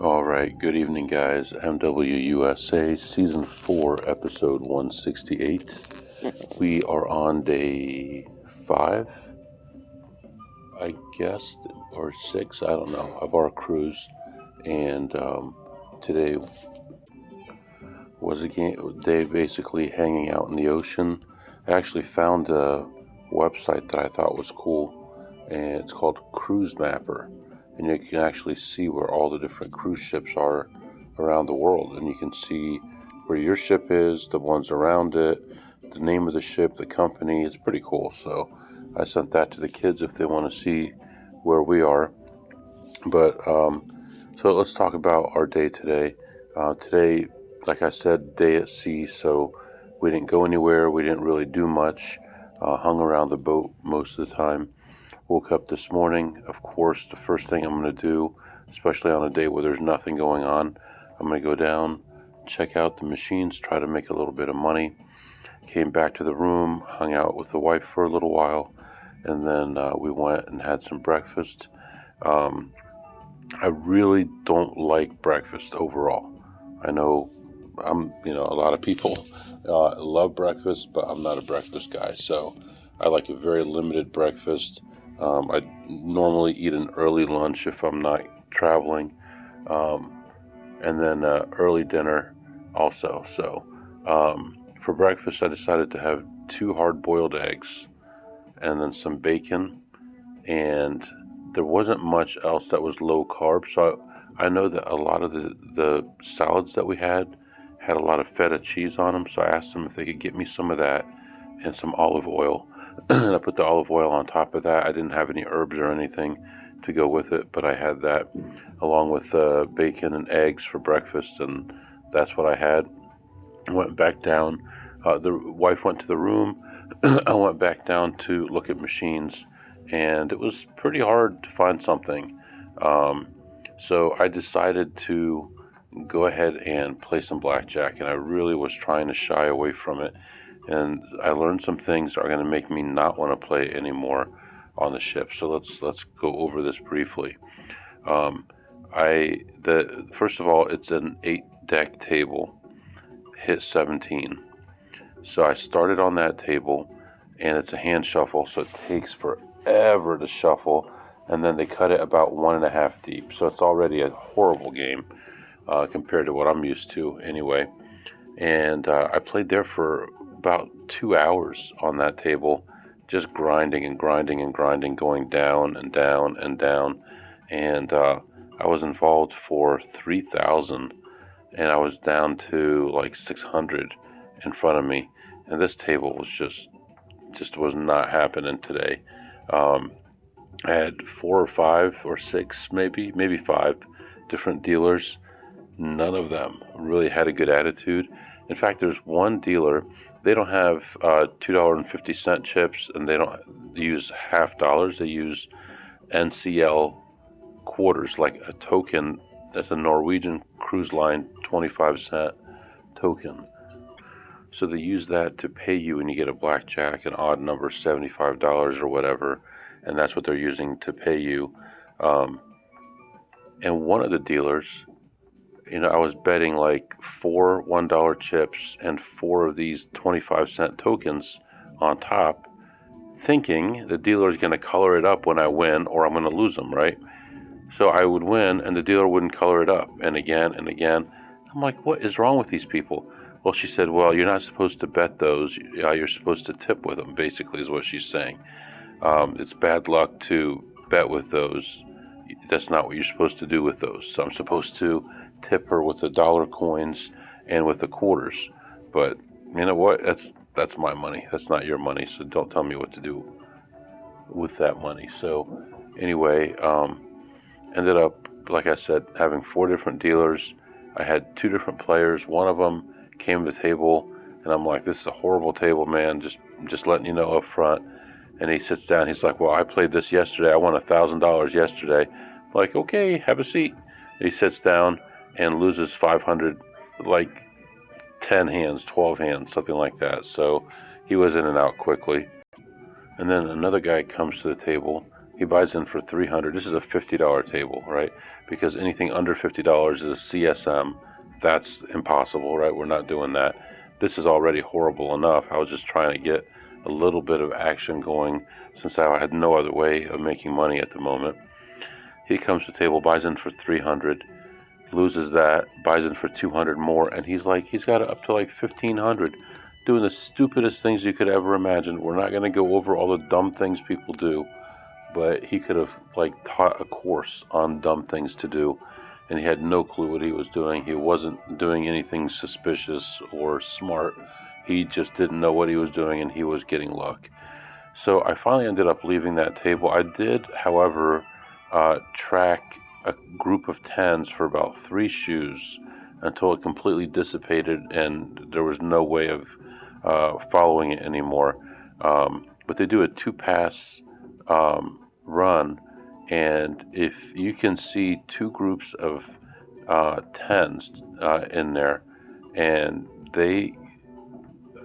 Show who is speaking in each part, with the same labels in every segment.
Speaker 1: Alright, good evening guys. MWUSA Season 4, Episode 168. We are on day 5, I guess, or 6, I don't know, of our cruise. And today was a day basically hanging out in the ocean. I actually found a website that I thought was cool, and it's called Cruise Mapper. And you can actually see where all the different cruise ships are around the world, and you can see where your ship is, the ones around it, the name of the ship, the company. It's pretty cool. So I sent that to the kids if they want to see where we are. But so let's talk about our day today. Today, like I said, day at sea, so we didn't go anywhere. We didn't really do much. Hung around the boat most of the time. Woke up this morning. Of course, the first thing I'm going to do, especially on a day where there's nothing going on, I'm going to go down, check out the machines, try to make a little bit of money. Came back to the room, hung out with the wife for a little while, and then we went and had some breakfast. I really don't like breakfast overall. I know a lot of people love breakfast, but I'm not a breakfast guy. So I like a very limited breakfast. I normally eat an early lunch if I'm not traveling, and then early dinner also. So for breakfast, I decided to have 2 hard-boiled eggs and then some bacon, and there wasn't much else that was low carb. So I know that a lot of the salads that we had a lot of feta cheese on them. So I asked them if they could get me some of that and some olive oil. And I put the olive oil on top of that. I didn't have any herbs or anything to go with it, but I had that along with bacon and eggs for breakfast, and that's what I had. I went back down. The wife went to the room. I went back down to look at machines, and it was pretty hard to find something. So I decided to go ahead and play some blackjack, and I really was trying to shy away from it. And I learned some things that are going to make me not want to play anymore on the ship. So let's go over this briefly. First of all, it's an 8-deck table, hit 17. So I started on that table, and it's a hand shuffle, so it takes forever to shuffle, and then they cut it about 1.5 deep. So it's already a horrible game compared to what I'm used to anyway. And I played there for about 2 hours on that table, just grinding and grinding and grinding, going down and down and down. And I was involved for 3,000, and I was down to like 600 in front of me. And this table was just was not happening today. I had 4 or 5 or 6, maybe 5 different dealers. None of them really had a good attitude. In fact, there's one dealer, they don't have $2.50 chips, and they don't use half dollars. They use NCL quarters, like a token. That's a Norwegian Cruise Line 25-cent token. So they use that to pay you when you get a blackjack, an odd number, $75 or whatever, and that's what they're using to pay you. And one of the dealers, I was betting like 4 $1 chips and 4 of these 25-cent tokens on top, thinking the dealer is going to color it up when I win, or I'm going to lose them, right? So I would win, and the dealer wouldn't color it up, and again and again. I'm like, what is wrong with these people? Well, she said, well, you're not supposed to bet those. You're supposed to tip with them, basically, is what she's saying. It's bad luck to bet with those. That's not what you're supposed to do with those. So I'm supposed to tip her with the dollar coins and with the quarters. But you know what? That's my money. That's not your money. So don't tell me what to do with that money. So anyway, ended up, like I said, having 4 different dealers. I had 2 different players. One of them came to the table, and I'm like, this is a horrible table, man. Just letting you know up front. And he sits down. He's like, well, I played this yesterday. I won $1,000 yesterday. I'm like, okay, have a seat. And he sits down and loses 500, like 10 hands, 12 hands, something like that. So he was in and out quickly. And then another guy comes to the table, He buys in for $300. This is a $50 table, right? Because anything under $50 is a CSM. That's impossible, right? We're not doing that. This is already horrible enough. I was just trying to get a little bit of action going since I had no other way of making money at the moment. He comes to the table, buys in for $300, loses that, buys in for $200 more, and he's got it up to like $1,500, doing the stupidest things you could ever imagine. We're not going to go over all the dumb things people do, but he could have taught a course on dumb things to do, and he had no clue what he was doing. He wasn't doing anything suspicious or smart. He just didn't know what he was doing, and he was getting luck. So I finally ended up leaving that table. I did, however, track a group of tens for about 3 shoes until it completely dissipated and there was no way of following it anymore. But they do a 2-pass run, and if you can see 2 groups of tens in there, and they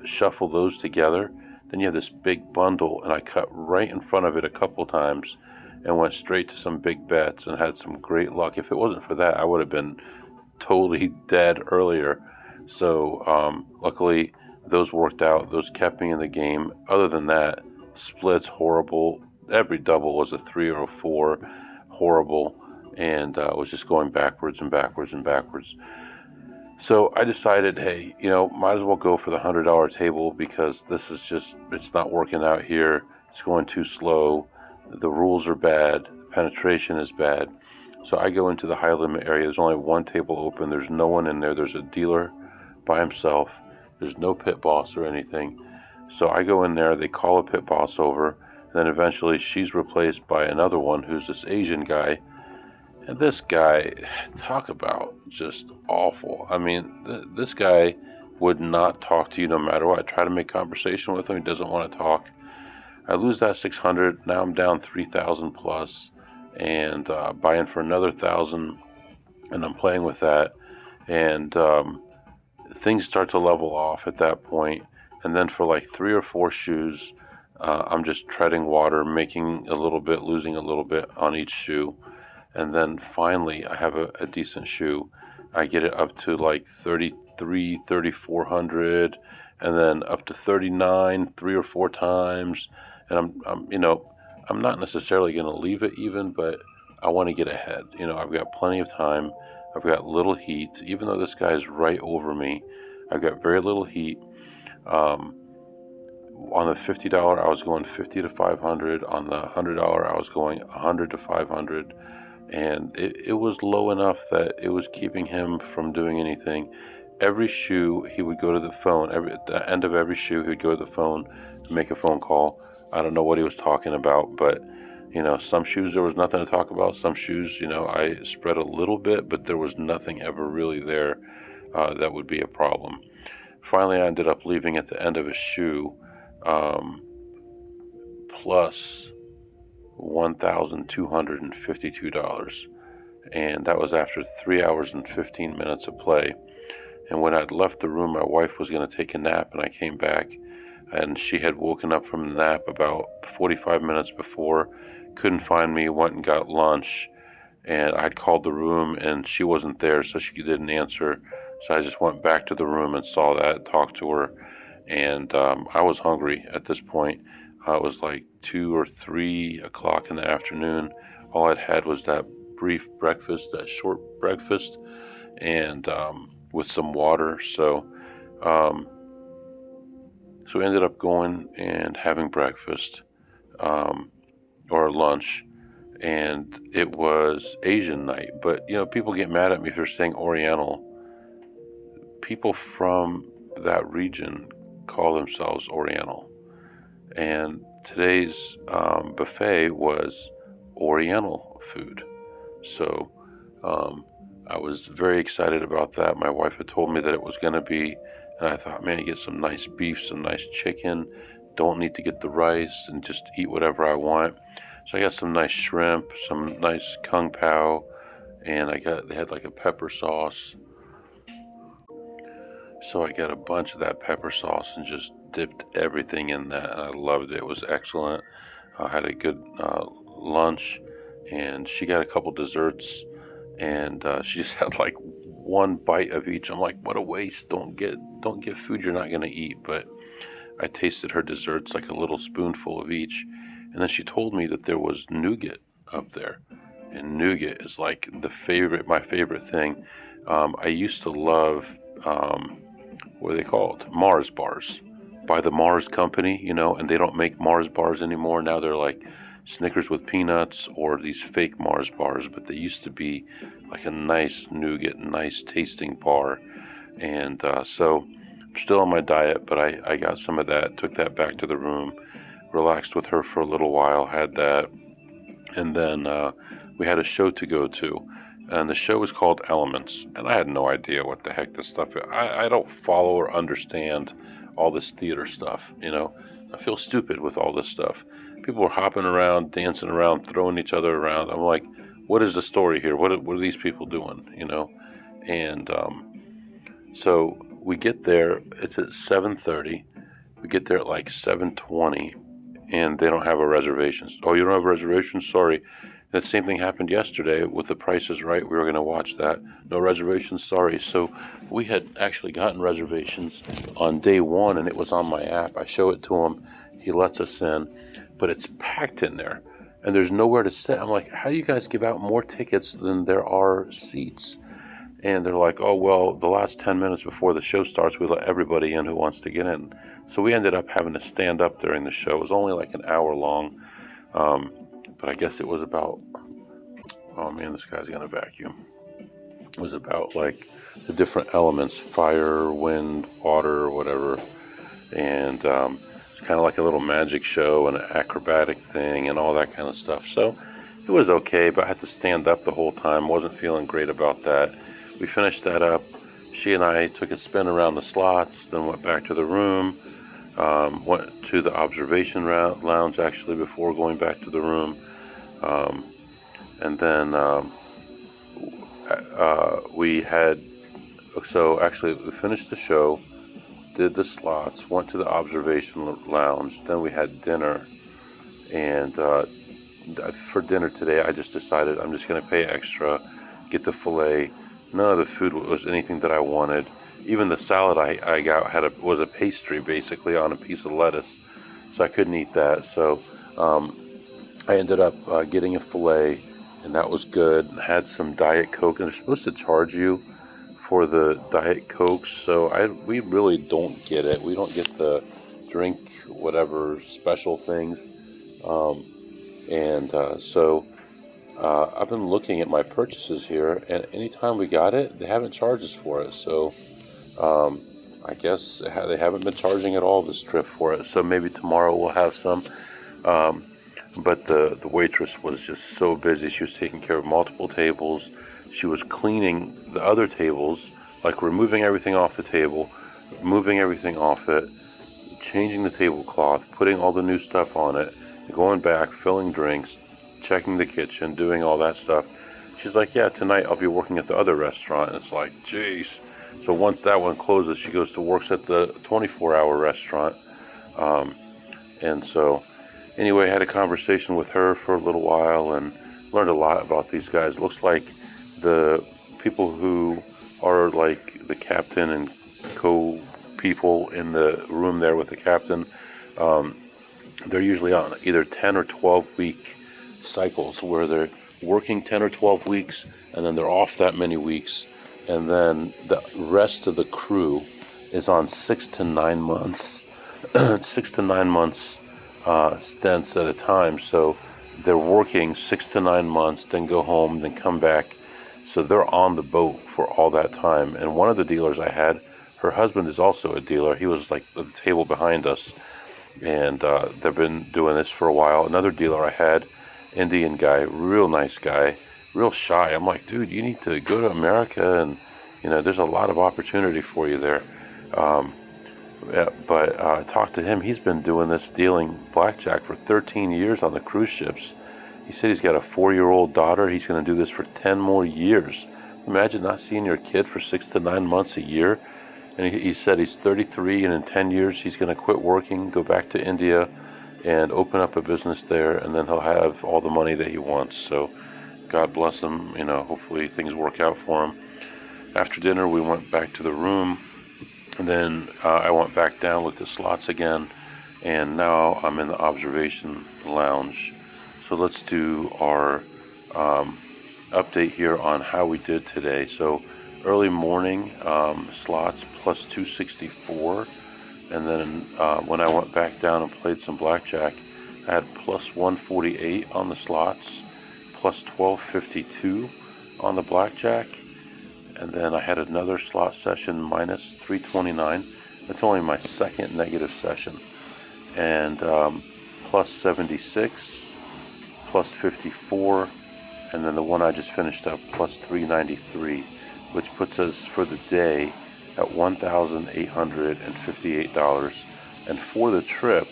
Speaker 1: shuffle those together, then you have this big bundle, and I cut right in front of it a couple times and went straight to some big bets and had some great luck. If it wasn't for that, I would have been totally dead earlier. So luckily those worked out. Those kept me in the game. Other than that, splits horrible. Every double was a 3 or a 4, horrible, and was just going backwards and backwards and backwards. So I decided, hey, might as well go for the $100 table because this is it's not working out here. It's going too slow. The rules are bad. Penetration is bad. So I go into the high limit area. There's only one table open. There's no one in there. There's a dealer by himself. There's no pit boss or anything. So I go in there. They call a pit boss over. And then eventually she's replaced by another one who's this Asian guy. And this guy, talk about just awful. I mean, this guy would not talk to you no matter what. I try to make conversation with him. He doesn't want to talk. I lose that 600. Now I'm down 3,000 plus, and buy in for another 1,000, and I'm playing with that. And things start to level off at that point. And then for like 3 or 4 shoes, I'm just treading water, making a little bit, losing a little bit on each shoe. And then finally, I have a decent shoe. I get it up to like 33, 3,400, and then up to 39, 3 or 4 times. And I'm not necessarily going to leave it even, but I want to get ahead. I've got plenty of time. I've got little heat. Even though this guy's right over me, I've got very little heat. On the $50, I was going 50 to 500. On the $100, I was going 100 to 500. And it was low enough that it was keeping him from doing anything. Every shoe, he would go to the phone. At the end of every shoe, he would go to the phone and make a phone call. I don't know what he was talking about, but, some shoes there was nothing to talk about. Some shoes, I spread a little bit, but there was nothing ever really there that would be a problem. Finally, I ended up leaving at the end of his shoe plus $1,252, and that was after 3 hours and 15 minutes of play. And when I'd left the room, my wife was going to take a nap, and I came back, and she had woken up from the nap about 45 minutes before, couldn't find me, went and got lunch, and I'd called the room, and she wasn't there, so she didn't answer. So I just went back to the room and saw that, talked to her, and I was hungry at this point. It was like 2 or 3 o'clock in the afternoon. All I'd had was that brief breakfast, that short breakfast, and with some water. So we ended up going and having breakfast or lunch, and it was Asian night. But people get mad at me for saying Oriental. People from that region call themselves Oriental. And today's buffet was Oriental food. So I was very excited about that. My wife had told me that it was going to be, and I thought, man, you get some nice beef, some nice chicken, don't need to get the rice, and just eat whatever I want. So I got some nice shrimp, some nice kung pao, and they had like a pepper sauce. So I got a bunch of that pepper sauce and just dipped everything in that, and I loved it. It was excellent. I had a good lunch, and she got a couple desserts, and she just had like one bite of each. I'm like, what a waste! Don't get food you're not gonna eat. But I tasted her desserts, like a little spoonful of each, and then she told me that there was nougat up there, and nougat is like my favorite thing. I used to love what are they called? Mars bars, by the Mars company, and they don't make Mars bars anymore. Now they're like Snickers with peanuts or these fake Mars bars, but they used to be like a nice nougat, nice tasting bar. And so I'm still on my diet, but I got some of that, took that back to the room, relaxed with her for a little while, had that, and then we had a show to go to, and the show was called Elements, and I had no idea what the heck this stuff is. I don't follow or understand all this theater stuff, I feel stupid with all this stuff. People are hopping around, dancing around, throwing each other around. I'm like, what is the story here? What are these people doing, And so we get there, it's at 7:30. We get there at like 7:20, and they don't have a reservation. Oh, you don't have a reservation? Sorry. And the same thing happened yesterday with The Price is Right. We were going to watch that. No reservations? Sorry. So we had actually gotten reservations on day one, and it was on my app. I show it to him. He lets us in, but it's packed in there, and there's nowhere to sit. I'm like, how do you guys give out more tickets than there are seats? And they're like, oh, well, the last 10 minutes before the show starts, we let everybody in who wants to get in. So we ended up having to stand up during the show. It was only like an hour long. But I guess it was about, oh man, this guy's going to vacuum. It was about like the different elements, fire, wind, water, whatever. And it's kind of like a little magic show and an acrobatic thing and all that kind of stuff. So it was okay, but I had to stand up the whole time. Wasn't feeling great about that. We finished that up. She and I took a spin around the slots, then went back to the room, went to the observation lounge actually before going back to the room. And then we finished the show, did the slots, went to the observation lounge, then we had dinner. And for dinner today, I just decided I'm just going to pay extra, get the filet. None of the food was anything that I wanted. Even the salad I got was a pastry basically on a piece of lettuce, so I couldn't eat that. So I ended up getting a filet, and that was good. Had some Diet Coke, and they're supposed to charge you for the Diet Cokes, so we really don't get it. We don't get the drink whatever special things, so I've been looking at my purchases here, and anytime we got it, they haven't charged us for it. So I guess they haven't been charging at all this trip for it. So maybe tomorrow we'll have some. But the waitress was just so busy. She was taking care of multiple tables. She was cleaning the other tables, like removing everything off the table, moving everything off it, changing the tablecloth, putting all the new stuff on it, going back, filling drinks, checking the kitchen, doing all that stuff. She's like, yeah, tonight I'll be working at the other restaurant. And it's like, geez. So once that one closes, she goes to work at the 24-hour restaurant. And so anyway, I had a conversation with her for a little while and learned a lot about these guys. Looks like the people who are like the captain and co-people in the room there with the captain, they're usually on either 10 or 12 week cycles where they're working 10 or 12 weeks and then they're off that many weeks, and then the rest of the crew is on 6 to 9 months 6 to 9 months stints at a time. So they're working 6 to 9 months, then go home, then come back. So they're on the boat for all that time. And one of the dealers I had, her husband is also a dealer. He was like at the table behind us, and they've been doing this for a while. Another dealer I had, Indian guy, real nice guy, real shy. I'm like, dude, you need to go to America, and there's a lot of opportunity for you there. But I talked to him. He's been doing this, dealing blackjack for 13 years on the cruise ships. He said he's got a 4-year-old daughter. He's going to do this for 10 more years. Imagine not seeing your kid for 6 to 9 months a year. And he said he's 33, and in 10 years he's going to quit working, go back to India, and open up a business there, and then he'll have all the money that he wants. So God bless him. Hopefully things work out for him. After dinner, we went back to the room, and then I went back down, looked at slots again, and now I'm in the observation lounge. So let's do our update here on how we did today. So early morning, slots plus 264, and then when I went back down and played some blackjack, I had plus 148 on the slots, plus 1252 on the blackjack, and then I had another slot session minus 329. That's only my second negative session, and plus 76, plus 54, and then the one I just finished up plus 393, which puts us for the day at $1,858, and for the trip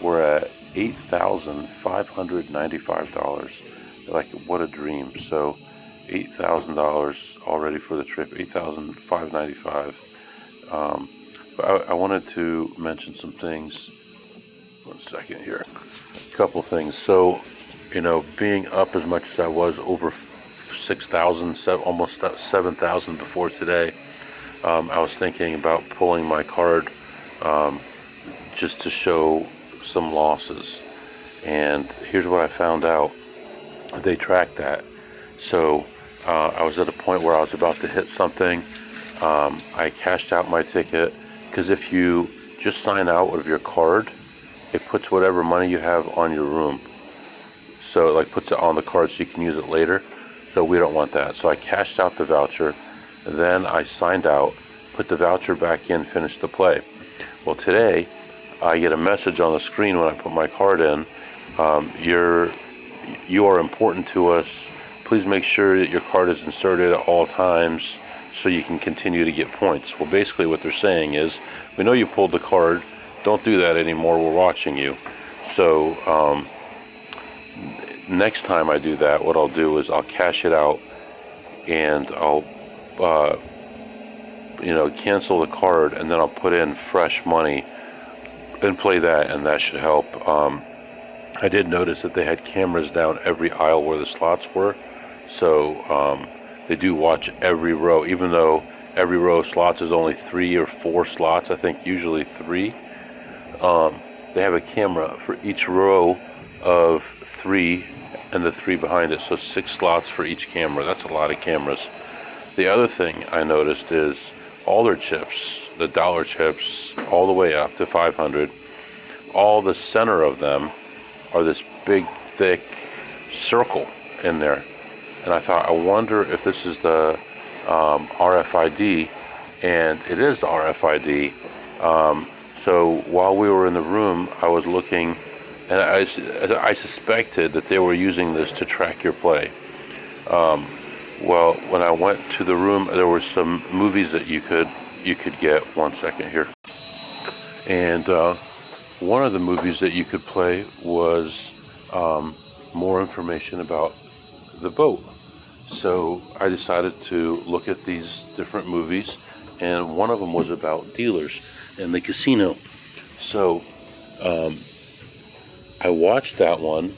Speaker 1: we're at $8,595. Like, what a dream. So $8,000 already for the trip, $8,595. But I wanted to mention some things. 1 second here. A couple things. So, being up as much as I was, over 6,000, almost 7,000 before today, I was thinking about pulling my card just to show some losses. And here's what I found out. They tracked that. So I was at a point where I was about to hit something. I cashed out my ticket, because if you just sign out of your card, it puts whatever money you have on your room. So it puts it on the card so you can use it later. So we don't want that. So I cashed out the voucher, then I signed out, put the voucher back in, finished the play. Well, today I get a message on the screen when I put my card in. You are important to us. Please make sure that your card is inserted at all times so you can continue to get points. Well, basically what they're saying is, we know you pulled the card. Don't do that anymore. We're watching you. So next time I do that, what I'll do is I'll cash it out, and I'll cancel the card, and then I'll put in fresh money and play that, and that should help. I did notice that they had cameras down every aisle where the slots were, so they do watch every row, even though every row of slots is only 3 or 4 slots. I think usually 3. They have a camera for each row of 3 and the 3 behind it, so 6 slots for each camera. That's a lot of cameras. The other thing I noticed is all their chips, the dollar chips, all the way up to 500, all the center of them are this big, thick circle in there. And I thought, I wonder if this is the RFID, and it is the RFID. So while we were in the room, I was looking, and I suspected that they were using this to track your play. Well, when I went to the room, there were some movies that you could get. 1 second here. And one of the movies that you could play was more information about the boat. So I decided to look at these different movies, and one of them was about dealers and the casino. So I watched that one,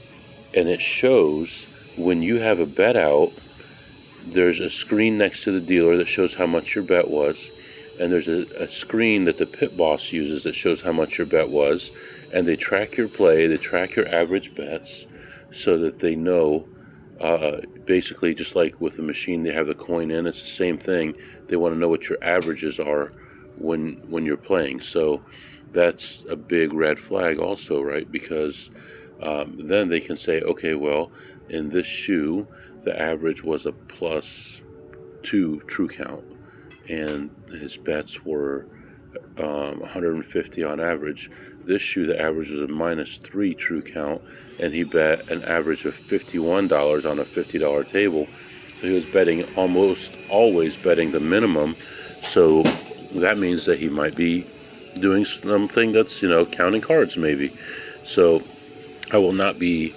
Speaker 1: and it shows when you have a bet out, there's a screen next to the dealer that shows how much your bet was, and there's a screen that the pit boss uses that shows how much your bet was, and they track your play, they track your average bets, so that they know, basically just like with the machine they have the coin in, it's the same thing. They want to know what your averages are when you're playing. So that's a big red flag also, right? Because then they can say, okay, well, in this shoe, the average was a +2 true count, and his bets were 150 on average. This shoe, the average was a -3 true count, and he bet an average of $51 on a $50 table. So he was betting, almost always betting the minimum. So that means that he might be doing something that's, counting cards maybe. So I will not be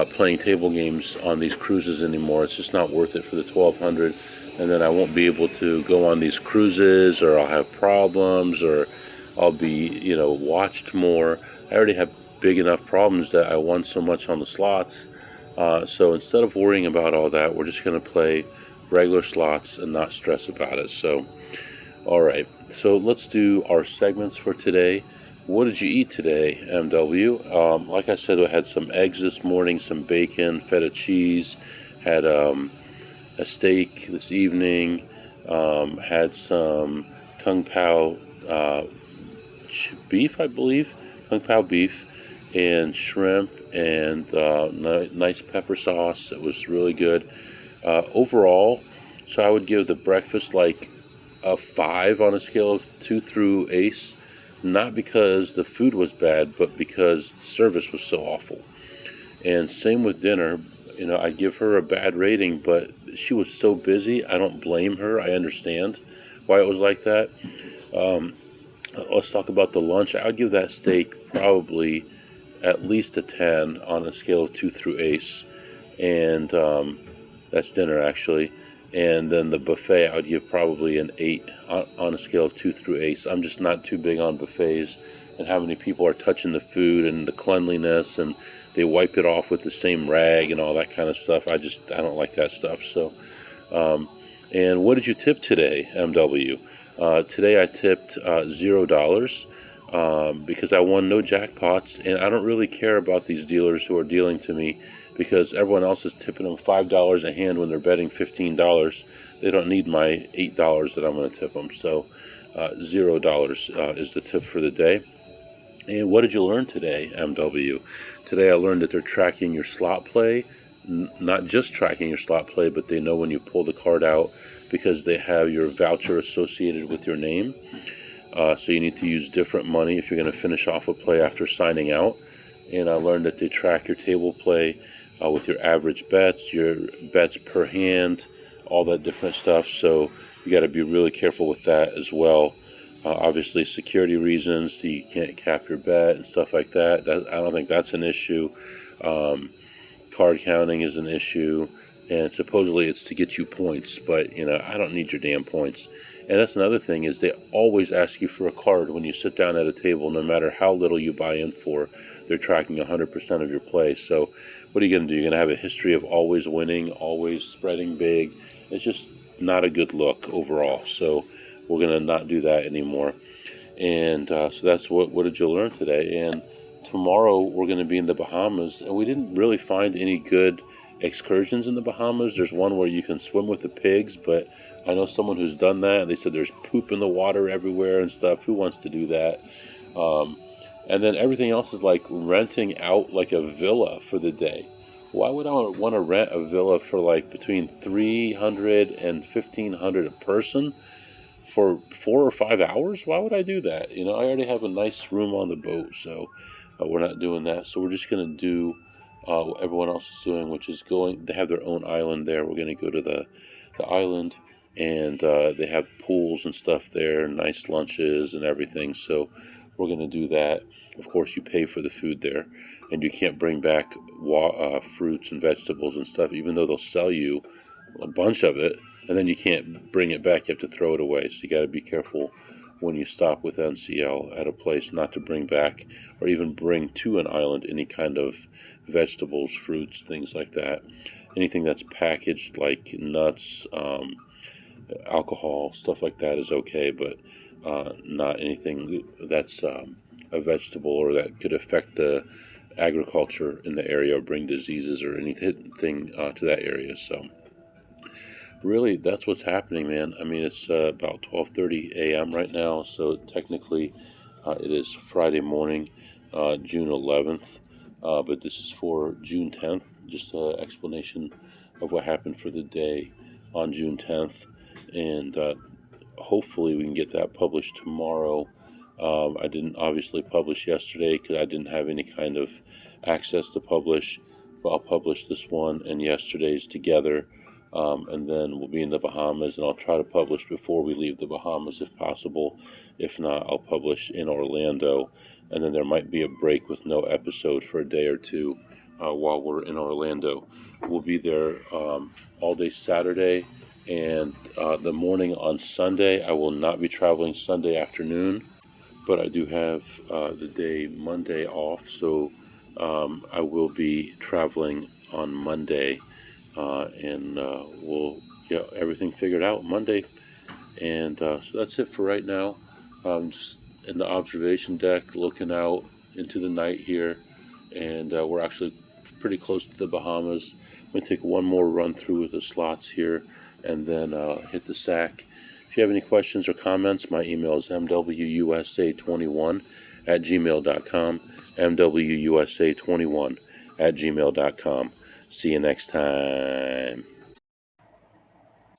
Speaker 1: playing table games on these cruises anymore. It's just not worth it for the $1,200. And then I won't be able to go on these cruises, or I'll have problems, or I'll be, watched more. I already have big enough problems that I won so much on the slots. So instead of worrying about all that, we're just going to play regular slots and not stress about it. So, all right. So let's do our segments for today. What did you eat today, MW? Like I said, I had some eggs this morning, some bacon, feta cheese, had a steak this evening, had some kung pao beef, I believe, kung pao beef, and shrimp, and nice pepper sauce. It was really good. Overall, so I would give the breakfast like a 5 on a scale of 2 through ace. Not because the food was bad, but because service was so awful. And same with dinner. I give her a bad rating, but she was so busy. I don't blame her. I understand why it was like that. Let's talk about the lunch. I would give that steak probably at least a 10 on a scale of 2 through ace. And that's dinner, actually. And then the buffet, I would give probably an 8 on a scale of 2 through ace. I'm just not too big on buffets and how many people are touching the food and the cleanliness, and they wipe it off with the same rag and all that kind of stuff. I don't like that stuff. So, and what did you tip today, MW? Today I tipped $0 because I won no jackpots, and I don't really care about these dealers who are dealing to me because everyone else is tipping them $5 a hand when they're betting $15. They don't need my $8 that I'm going to tip them. So $0 is the tip for the day. And what did you learn today, MW? Today I learned that they're tracking your slot play, not just tracking your slot play, but they know when you pull the card out because they have your voucher associated with your name. So you need to use different money if you're going to finish off a play after signing out. And I learned that they track your table play with your average bets, your bets per hand, all that different stuff. So you got to be really careful with that as well. Obviously, security reasons, you can't cap your bet and stuff like that. I don't think that's an issue. Card counting is an issue, and supposedly it's to get you points, but I don't need your damn points. And that's another thing is they always ask you for a card when you sit down at a table, no matter how little you buy in for. They're tracking 100% of your play. So what are you going to do? You're going to have a history of always winning, always spreading big. It's just not a good look overall. So we're going to not do that anymore. And so that's what did you learn today? And tomorrow we're going to be in the Bahamas, and we didn't really find any good excursions in the Bahamas. There's one where you can swim with the pigs, but I know someone who's done that, and they said there's poop in the water everywhere and stuff. Who wants to do that? And then everything else is like renting out like a villa for the day. Why would I want to rent a villa for like between $300 and $1,500 a person for 4 or 5 hours? Why would I do that? I already have a nice room on the boat, so we're not doing that. So we're just going to do what everyone else is doing, which is they have their own island there. We're going to go to the island, and they have pools and stuff there, nice lunches and everything. So we're going to do that. Of course, you pay for the food there, and you can't bring back fruits and vegetables and stuff, even though they'll sell you a bunch of it, and then you can't bring it back. You have to throw it away. So you got to be careful when you stop with NCL at a place not to bring back or even bring to an island any kind of vegetables, fruits, things like that. Anything that's packaged like nuts, alcohol, stuff like that is okay, but not anything that's a vegetable or that could affect the agriculture in the area or bring diseases or anything to that area. So really, that's what's happening, man. I mean, it's about 12:30 a.m. right now, so technically it is Friday morning, June 11th, but this is for June 10th, just an explanation of what happened for the day on June 10th, and hopefully we can get that published tomorrow. I didn't obviously publish yesterday because I didn't have any kind of access to publish, but I'll publish this one and yesterday's together. And then we'll be in the Bahamas, and I'll try to publish before we leave the Bahamas if possible. If not, I'll publish in Orlando, and then there might be a break with no episode for a day or two while we're in Orlando. We'll be there all day Saturday and the morning on Sunday. I will not be traveling Sunday afternoon. but I do have the day Monday off, so I will be traveling on Monday, and we'll get everything figured out Monday. And so that's it for right now. Just in the observation deck, looking out into the night here, and we're actually pretty close to the Bahamas. I'm going to take one more run through with the slots here, and then hit the sack. If you have any questions or comments, my email is mwusa21@gmail.com, mwusa21@gmail.com. See you next time.